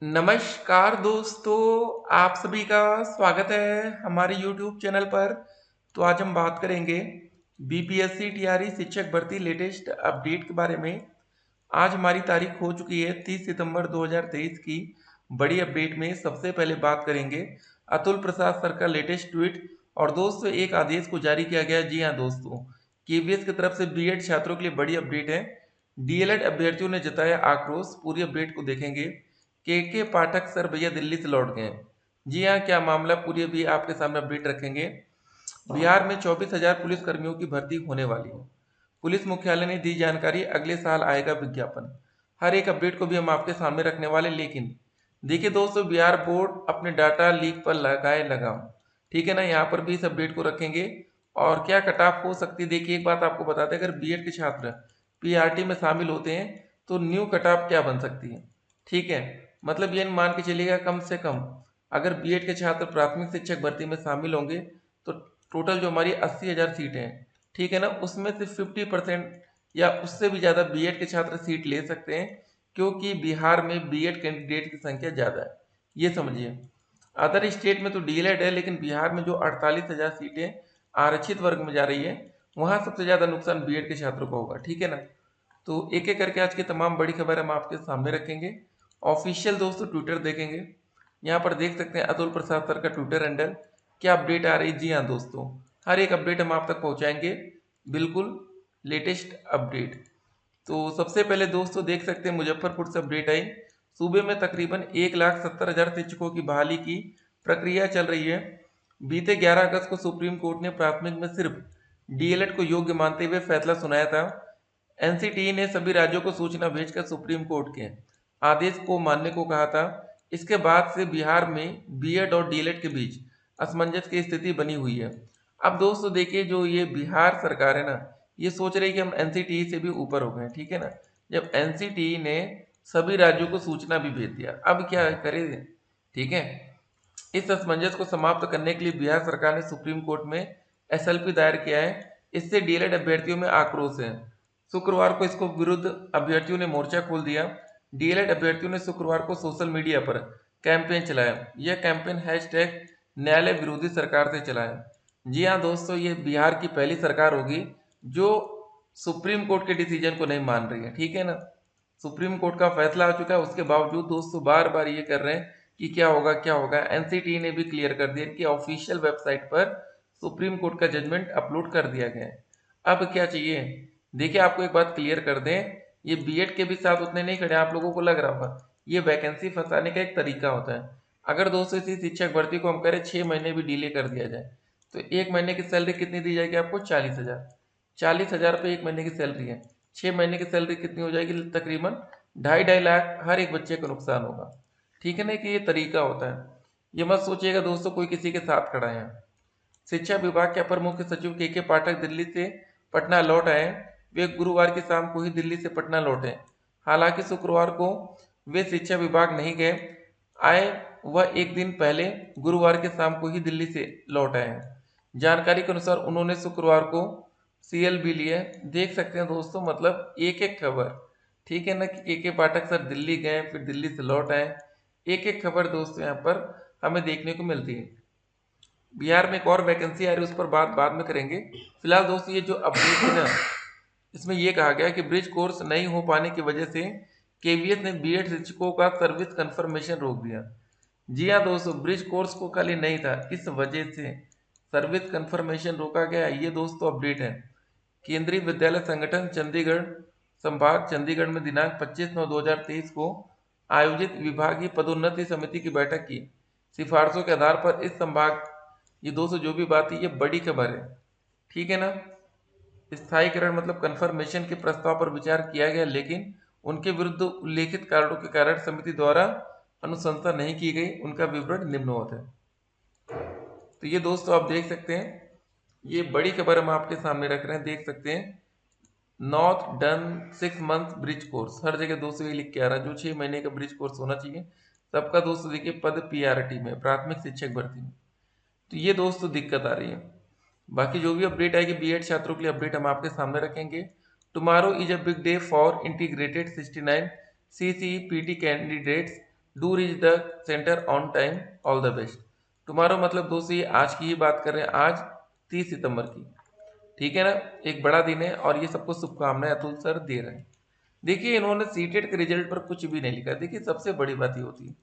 नमस्कार दोस्तों, आप सभी का स्वागत है हमारे YouTube चैनल पर। तो आज हम बात करेंगे बीपीएससी टीआरई शिक्षक भर्ती लेटेस्ट अपडेट के बारे में। आज हमारी तारीख हो चुकी है 30 सितंबर 2023 की। बड़ी अपडेट में सबसे पहले बात करेंगे अतुल प्रसाद सर का लेटेस्ट ट्वीट। और दोस्तों एक आदेश को जारी किया गया। जी हाँ दोस्तों, केवीएस की तरफ से बीएड छात्रों के लिए बड़ी अपडेट है। डीएलएड अभ्यर्थियों ने जताया आक्रोश। पूरी अपडेट को देखेंगे। के पाठक सर भैया दिल्ली से लौट गए। जी हाँ, क्या मामला, पूरी अभी आपके सामने अपडेट रखेंगे। बिहार में 24,000 पुलिस कर्मियों की भर्ती होने वाली है। पुलिस मुख्यालय ने दी जानकारी, अगले साल आएगा विज्ञापन। हर एक अपडेट को भी हम आपके सामने रखने वाले। लेकिन देखिए दोस्तों, बिहार बोर्ड अपने डाटा लीक पर लगाए लगाम। ठीक है ना, यहाँ पर भी इस अपडेट को रखेंगे। और क्या कट ऑफ हो सकती है, देखिए एक बात आपको बताते हैं, अगर बीएड के छात्र पीआरटी में शामिल होते हैं तो न्यू कट ऑफ क्या बन सकती है। ठीक है, मतलब ये मान के चलिएगा कम से कम अगर बीएड के छात्र प्राथमिक शिक्षक भर्ती में शामिल होंगे तो टोटल जो हमारी 80,000 सीटें हैं, ठीक है ना, उसमें से 50% या उससे भी ज़्यादा बीएड के छात्र सीट ले सकते हैं, क्योंकि बिहार में बीएड कैंडिडेट की संख्या ज़्यादा है। ये समझिए, अदर स्टेट में तो डीएलएड है, लेकिन बिहार में जो 48,000 सीटें आरक्षित वर्ग में जा रही है, वहाँ सबसे ज़्यादा नुकसान बीएड के छात्रों को होगा। ठीक है ना, तो एक एक करके आज की तमाम बड़ी खबर हम आपके सामने रखेंगे। ऑफिशियल दोस्तों ट्विटर देखेंगे, यहाँ पर देख सकते हैं अतुल प्रसाद सर का ट्विटर हैंडल। क्या अपडेट आ रही, जी हाँ दोस्तों, हर एक अपडेट हम आप तक पहुँचाएंगे, बिल्कुल लेटेस्ट अपडेट। तो सबसे पहले दोस्तों देख सकते हैं मुजफ्फरपुर से अपडेट आई। सूबे में तकरीबन 1,70,000 शिक्षकों की बहाली की प्रक्रिया चल रही है। बीते 11 अगस्त को सुप्रीम कोर्ट ने प्राथमिक में सिर्फ डीएलएड को योग्य मानते हुए फैसला सुनाया था। एनसीटीई ने सभी राज्यों को सूचना भेजकर सुप्रीम कोर्ट के आदेश को मानने को कहा था। इसके बाद से बिहार में बीएड और डीएलएड के बीच असमंजस की स्थिति बनी हुई है। अब दोस्तों देखिए, जो ये बिहार सरकार है ना, ये सोच रही है कि हम एनसीटीई से भी ऊपर हो गए। ठीक है ना, जब एनसीटीई ने सभी राज्यों को सूचना भी भेज दिया, अब क्या करें। ठीक है, इस असमंजस को समाप्त करने के लिए बिहार सरकार ने सुप्रीम कोर्ट में एसएलपी दायर किया है। इससे डीएलएड अभ्यर्थियों में आक्रोश है। शुक्रवार को इसको विरुद्ध अभ्यर्थियों ने मोर्चा खोल दिया। डीएलएड अभ्यर्थियों ने शुक्रवार को सोशल मीडिया पर कैंपेन चलाया। यह कैंपेन हैशटैग न्यायालय विरोधी सरकार से चला है। जी हाँ दोस्तों, ये बिहार की पहली सरकार होगी जो सुप्रीम कोर्ट के डिसीजन को नहीं मान रही है। ठीक है ना, सुप्रीम कोर्ट का फैसला आ चुका है, उसके बावजूद दोस्तों बार बार ये कर रहे हैं कि क्या होगा क्या होगा। एनसीटी ने भी क्लियर कर दिया कि ऑफिशियल वेबसाइट पर सुप्रीम कोर्ट का जजमेंट अपलोड कर दिया गया है। अब क्या चाहिए, देखिए आपको एक बात क्लियर कर दें, ये बीएड के भी साथ उतने नहीं खड़े। आप लोगों को लग रहा होगा ये वैकेंसी फंसाने का एक तरीका होता है। अगर दोस्तों इसी शिक्षक भर्ती को हम करें 6 महीने भी डिले कर दिया जाए तो 1 महीने की सैलरी कितनी दी जाएगी आपको, 40,000। 40,000 रुपये 1 महीने की सैलरी है। 6 महीने की सैलरी कितनी हो जाएगी, तकरीबन 2.5 लाख हर एक बच्चे को नुकसान होगा। ठीक है ना, कि ये तरीका होता है। ये मत सोचिएगा दोस्तों कोई किसी के साथ खड़ा है। शिक्षा विभाग के अपर मुख्य सचिव के पाठक दिल्ली से पटना लौट आए। वे गुरुवार की शाम को ही दिल्ली से पटना लौटे। हालांकि शुक्रवार को वे शिक्षा विभाग नहीं गए आए, वह एक दिन पहले गुरुवार के शाम को ही दिल्ली से लौट आए हैं। जानकारी के अनुसार उन्होंने शुक्रवार को सीएल भी लिए। देख सकते हैं दोस्तों, मतलब एक एक खबर। ठीक है ना, कि के पाठक सर दिल्ली गए फिर दिल्ली से लौट आए। एक एक खबर दोस्तों यहाँ पर हमें देखने को मिलती है। बिहार में एक और वैकेंसी आ रही है, उस पर बात बाद में करेंगे। फिलहाल दोस्तों ये जो अपडेट है ना, इसमें यह कहा गया कि ब्रिज कोर्स नहीं हो पाने की वजह से केवीएस ने बीएड शिक्षकों का सर्विस कंफर्मेशन रोक दिया। जी हाँ दोस्तों, ब्रिज कोर्स को खाली नहीं था, इस वजह से सर्विस कंफर्मेशन रोका गया। ये दोस्तों अपडेट है। केंद्रीय विद्यालय संगठन चंडीगढ़ संभाग चंडीगढ़ में दिनांक 25/9/2023 को आयोजित विभागीय पदोन्नति समिति की बैठक की सिफारिशों के आधार पर इस संभाग, ये दोस्तों जो भी बात है ये बड़ी खबर है। ठीक है ना, स्थायीकरण मतलब कंफर्मेशन के प्रस्ताव पर विचार किया गया, लेकिन उनके विरुद्ध उल्लेखित कारणों के कारण समिति द्वारा अनुशंसा नहीं की गई। उनका विवरण निम्नवत है। तो ये दोस्तों आप देख सकते हैं, ये बड़ी खबर हम आपके सामने रख रहे हैं। देख सकते हैं, not done 6 month bridge course, हर जगह दोस्तों ये लिख के आ रहा है जो 6 महीने का ब्रिज कोर्स होना चाहिए सबका। दोस्तों देखिए पद पीआरटी में, प्राथमिक शिक्षक भर्ती में, तो ये दोस्तों दिक्कत आ रही है। बाकी जो भी अपडेट आएगी बीएड छात्रों के लिए अपडेट हम आपके सामने रखेंगे। Tomorrow is a big day for integrated 69 CCPT candidates. Do reach the centre on time, all the best. Tomorrow मतलब दोस्तों ये आज की ही बात कर रहे हैं, आज 30 सितंबर की। ठीक है ना, एक बड़ा दिन है और ये सबको शुभकामनाएं अतुल सर दे रहे हैं। देखिए इन्होंने सीटेट के रिजल्ट पर कुछ भी नहीं लिखा। देखिए सबसे बड़ी बात ये होती है,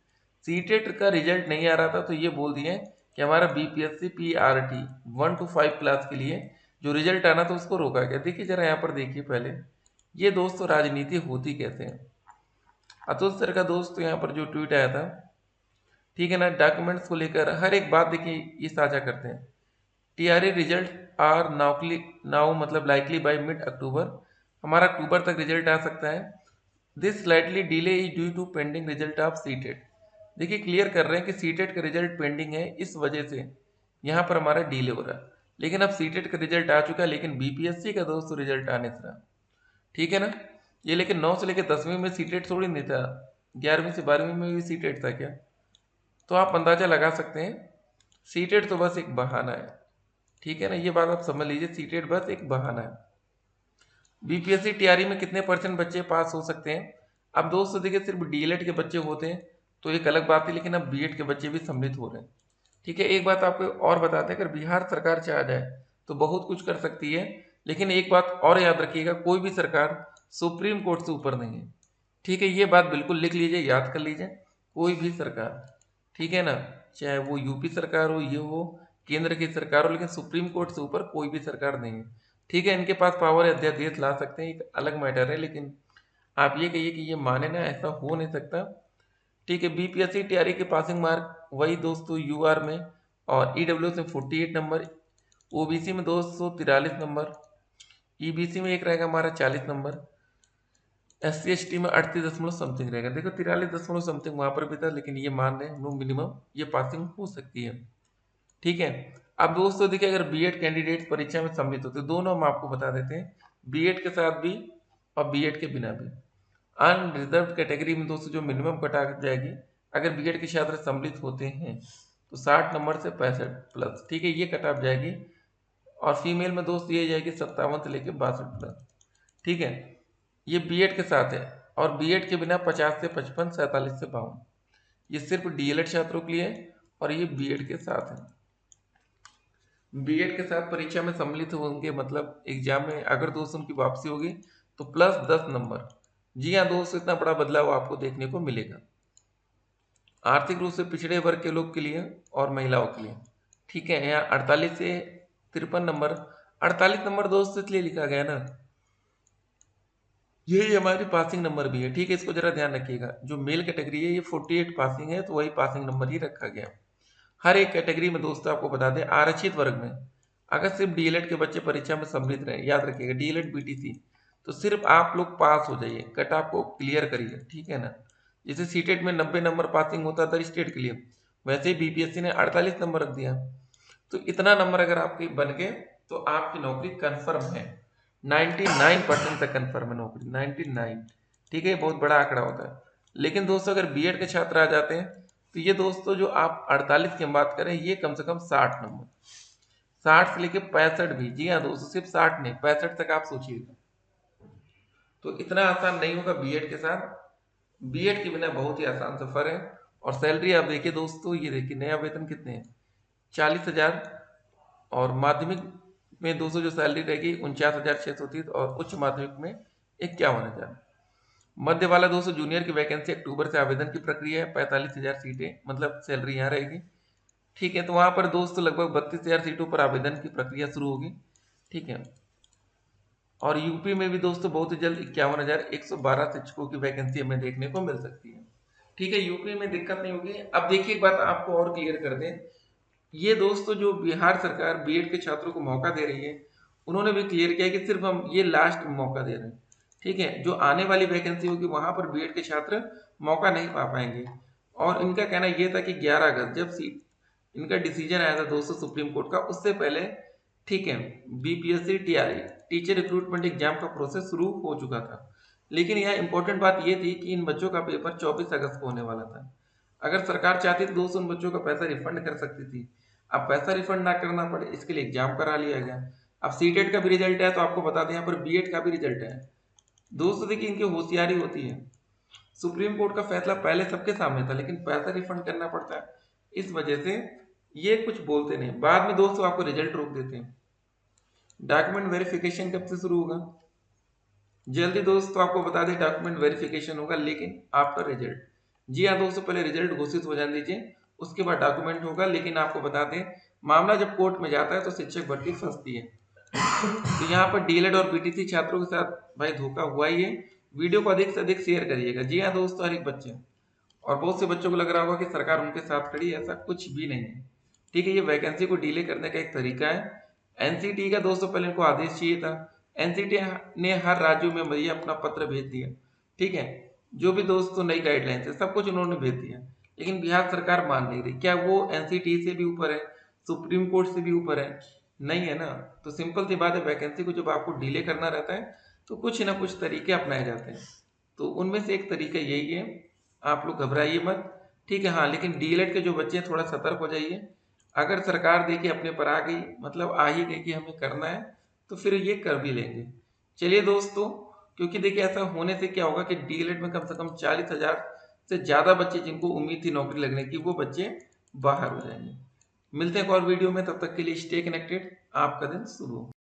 सीटेट का रिजल्ट नहीं आ रहा था तो ये बोल दिए कि हमारा बीपीएससी पीआरटी 1 to 5 क्लास के लिए जो रिजल्ट आना था उसको रोका गया। देखिए जरा यहाँ पर देखिए पहले, ये दोस्तों राजनीति होती कैसे है। अतुल सर का दोस्त यहाँ पर जो ट्वीट आया था, ठीक है ना, डॉक्यूमेंट्स को लेकर हर एक बात देखिए ये साझा करते हैं। टीआरई रिजल्ट आर नाउ मतलब लाइकली बाय मिड अक्टूबर, हमारा अक्टूबर तक रिजल्ट आ सकता है। This slightly delay is due to pending result of CTET. देखिए क्लियर कर रहे हैं कि सीटेट का रिजल्ट पेंडिंग है, इस वजह से यहाँ पर हमारा डिले हो रहा है। लेकिन अब सीटेट का रिजल्ट आ चुका है, लेकिन बीपीएससी का दोस्तों रिजल्ट आने से रहा। ठीक है ना, ये लेकिन 9 से लेकर 10वीं में सीटेट थोड़ी नहीं था, 11वीं से 12वीं में भी सीटेट था क्या। तो आप अंदाजा लगा सकते हैं, सीटेट तो बस एक बहाना है। ठीक है ना, ये बात आप समझ लीजिए, सीटेट बस एक बहाना है। बीपीएससी टीआरई में कितने % बच्चे पास हो सकते हैं। अब दोस्तों देखिए सिर्फ डीएलएड के बच्चे होते हैं तो एक अलग बात है, लेकिन अब बीएड के बच्चे भी सम्मिलित हो रहे हैं। ठीक है, एक बात आपको और बताते हैं, अगर बिहार सरकार चाह जाए तो बहुत कुछ कर सकती है। लेकिन एक बात और याद रखिएगा, कोई भी सरकार सुप्रीम कोर्ट से ऊपर नहीं है। ठीक है, ये बात बिल्कुल लिख लीजिए, याद कर लीजिए। कोई भी सरकार, ठीक है ना, चाहे वो यूपी सरकार हो, ये हो, केंद्र की सरकार हो, लेकिन सुप्रीम कोर्ट से ऊपर कोई भी सरकार नहीं है। ठीक है, इनके पास पावर है, अध्यादेश ला सकते हैं, एक अलग मैटर है, लेकिन आप ये कहिए कि ये माने ना, ऐसा हो नहीं सकता। ठीक है, बीपीएससी टीआरई के पासिंग मार्क वही दोस्तों यूआर में और ईडब्ल्यूएस में 48 नंबर, ओबीसी में 243 नंबर, ईबीसी में एक रहेगा हमारा 40 नंबर, SC ST में 38 दशमलव समथिंग रहेगा। देखो 43 दशमलव समथिंग वहां पर भी था, लेकिन ये मान रहे नो मिनिमम ये पासिंग हो सकती है। ठीक है, अब दोस्तों देखिए अगर बीएड कैंडिडेट परीक्षा में सम्मिलित होते, दोनों हम आपको बता देते हैं, बीएड के साथ भी और बीएड के बिना भी। अनरिजर्व कैटेगरी में दोस्तों जो मिनिमम कट आ जाएगी, अगर बीएड के छात्र सम्मिलित होते हैं तो 60 नंबर से 65 प्लस। ठीक है, ये कट ऑफ जाएगी। और फीमेल में दोस्त ये जाएगी 57 से लेकर 62 प्लस। ठीक है, ये बीएड के साथ है। और बीएड के बिना 50 से 55, 47 से 52। ये सिर्फ डीएलएड छात्रों के लिए है और ये बीएड के साथ है। बीएड के साथ परीक्षा में सम्मिलित होंगे मतलब एग्जाम में अगर दोस्त उनकी वापसी होगी तो +10 नंबर। जी हाँ दोस्तों, इतना बड़ा बदलाव आपको देखने को मिलेगा आर्थिक रूप से पिछड़े वर्ग के लोग के लिए और महिलाओं के लिए। ठीक है, यहाँ 48 से 53 नंबर। 48 नंबर दोस्त इसलिए लिखा गया ना, यही हमारी पासिंग नंबर भी है। ठीक है, इसको जरा ध्यान रखिएगा, जो मेल कैटेगरी है ये 48 पासिंग है, तो वही पासिंग नंबर ही रखा गया। हर एक कैटेगरी में दोस्तों आपको बता दें, आरक्षित वर्ग में अगर सिर्फ डीएलएड के बच्चे परीक्षा में सम्मिलित रहे, याद रखिएगा डीएलएड बीटीसी, तो सिर्फ आप लोग पास हो जाइए, कट ऑफ को क्लियर करिए। ठीक है ना, जैसे सीटेट में 90 नंबर पासिंग होता था स्टेट के लिए, वैसे ही बीपीएससी ने 48 नंबर रख दिया। तो इतना नंबर अगर आपके बन गए तो आपकी नौकरी कन्फर्म है। 99% तक कन्फर्म है नौकरी, 99। ठीक है, बहुत बड़ा आंकड़ा होता है। लेकिन दोस्तों अगर बीएड के छात्र आ जाते हैं तो ये दोस्तों जो आप 48 की हम बात करें, ये कम से कम 60 नंबर, 60 से लेके 65 भी। जी हाँ दोस्तों, सिर्फ 60 नहीं, 65 तक आप सोचिएगा। तो इतना आसान नहीं होगा बीएड के साथ। बीएड के बिना बहुत ही आसान सफर है। और सैलरी आप देखिए दोस्तों, ये देखिए नया वेतन कितने हैं, 40,000। और माध्यमिक में दोस्तों जो सैलरी रहेगी 49,630 और उच्च माध्यमिक में 51,000। मध्य वाला दोस्तों जूनियर की वैकेंसी अक्टूबर से आवेदन की प्रक्रिया है, 45,000 सीटें मतलब सैलरी यहाँ रहेगी। ठीक है, तो वहाँ पर दोस्तों लगभग 32,000 सीटों पर आवेदन की प्रक्रिया शुरू होगी। ठीक है, और यूपी में भी दोस्तों बहुत ही जल्द 51,112 शिक्षकों की वैकेंसी हमें देखने को मिल सकती है। ठीक है, यूपी में दिक्कत नहीं होगी। अब देखिए एक बात आपको और क्लियर कर दें, ये दोस्तों जो बिहार सरकार बीएड के छात्रों को मौका दे रही है, उन्होंने भी क्लियर किया कि सिर्फ हम ये लास्ट मौका दे रहे हैं। ठीक है, जो आने वाली वैकेंसी होगी वहां पर बीएड के छात्र मौका नहीं पा पाएंगे। और इनका कहना यह था कि 11 अगस्त जब सीट इनका डिसीजन आया था दोस्तों सुप्रीम कोर्ट का, उससे पहले ठीक है BPSC TRE teacher recruitment exam का प्रोसेस शुरू हो चुका था। लेकिन यहाँ इंपॉर्टेंट बात यह थी कि इन बच्चों का पेपर 24 अगस्त को होने वाला था। अगर सरकार चाहती तो दोस्तों उन बच्चों का पैसा रिफंड कर सकती थी। अब पैसा रिफंड ना करना पड़े इसके लिए एग्जाम करा लिया गया। अब सीटेट का भी रिजल्ट है तो आपको बता दें यहाँ पर बीएड का भी रिजल्ट है। दोस्तों देखिए इनकी होशियारी होती है, सुप्रीम कोर्ट का फैसला पहले सबके सामने था, लेकिन पैसा रिफंड करना पड़ता है, इस वजह से ये कुछ बोलते नहीं। बाद में दोस्तों आपको रिजल्ट रोक देते हैं। डॉक्यूमेंट वेरिफिकेशन कब से शुरू होगा? जल्दी दोस्तों आपको बता दें, डॉक्यूमेंट वेरिफिकेशन होगा लेकिन आफ्टर रिजल्ट। जी हाँ दोस्तों, पहले रिजल्ट घोषित हो जाने दीजिए, उसके बाद डॉक्यूमेंट होगा। लेकिन आपको बता दें, मामला जब कोर्ट में जाता है तो शिक्षक भर्ती फंसती है। तो यहाँ पर डीएलएड और बीटीसी छात्रों के साथ भाई धोखा हुआ ही है। वीडियो को अधिक से अधिक शेयर करिएगा। जी हाँ दोस्तों, हर एक बच्चे, और बहुत से बच्चों को लग रहा होगा कि सरकार उनके साथ खड़ी है, ऐसा कुछ भी नहीं है। ठीक है, ये वैकेंसी को डिले करने का एक तरीका है। एनसीटी का दोस्तों पहले इनको आदेश चाहिए था, एनसीटी ने हर राज्यों में भैया अपना पत्र भेज दिया। ठीक है, जो भी दोस्तों नई गाइडलाइंस है सब कुछ उन्होंने भेज दिया, लेकिन बिहार सरकार मान नहीं रही। क्या वो एनसीटी से भी ऊपर है, सुप्रीम कोर्ट से भी ऊपर है? नहीं है ना। तो सिंपल सी बात है, वैकेंसी को जब आपको डिले करना रहता है तो कुछ ना कुछ तरीके अपनाए जाते हैं। तो उनमें से एक तरीका यही है, आप लोग घबराइए मत। ठीक है, हाँ, लेकिन डीएलएड के जो बच्चे हैं थोड़ा सतर्क हो जाइए। अगर सरकार देखिए अपने पर आ गई, मतलब आ ही गई कि हमें करना है, तो फिर ये कर भी लेंगे। चलिए दोस्तों, क्योंकि देखिए ऐसा होने से क्या होगा कि डीएलएड में कम से कम 40,000 से ज़्यादा बच्चे जिनको उम्मीद थी नौकरी लगने की, वो बच्चे बाहर हो जाएंगे। मिलते हैं एक और वीडियो में, तब तक के लिए स्टे कनेक्टेड। आपका दिन शुभ हो।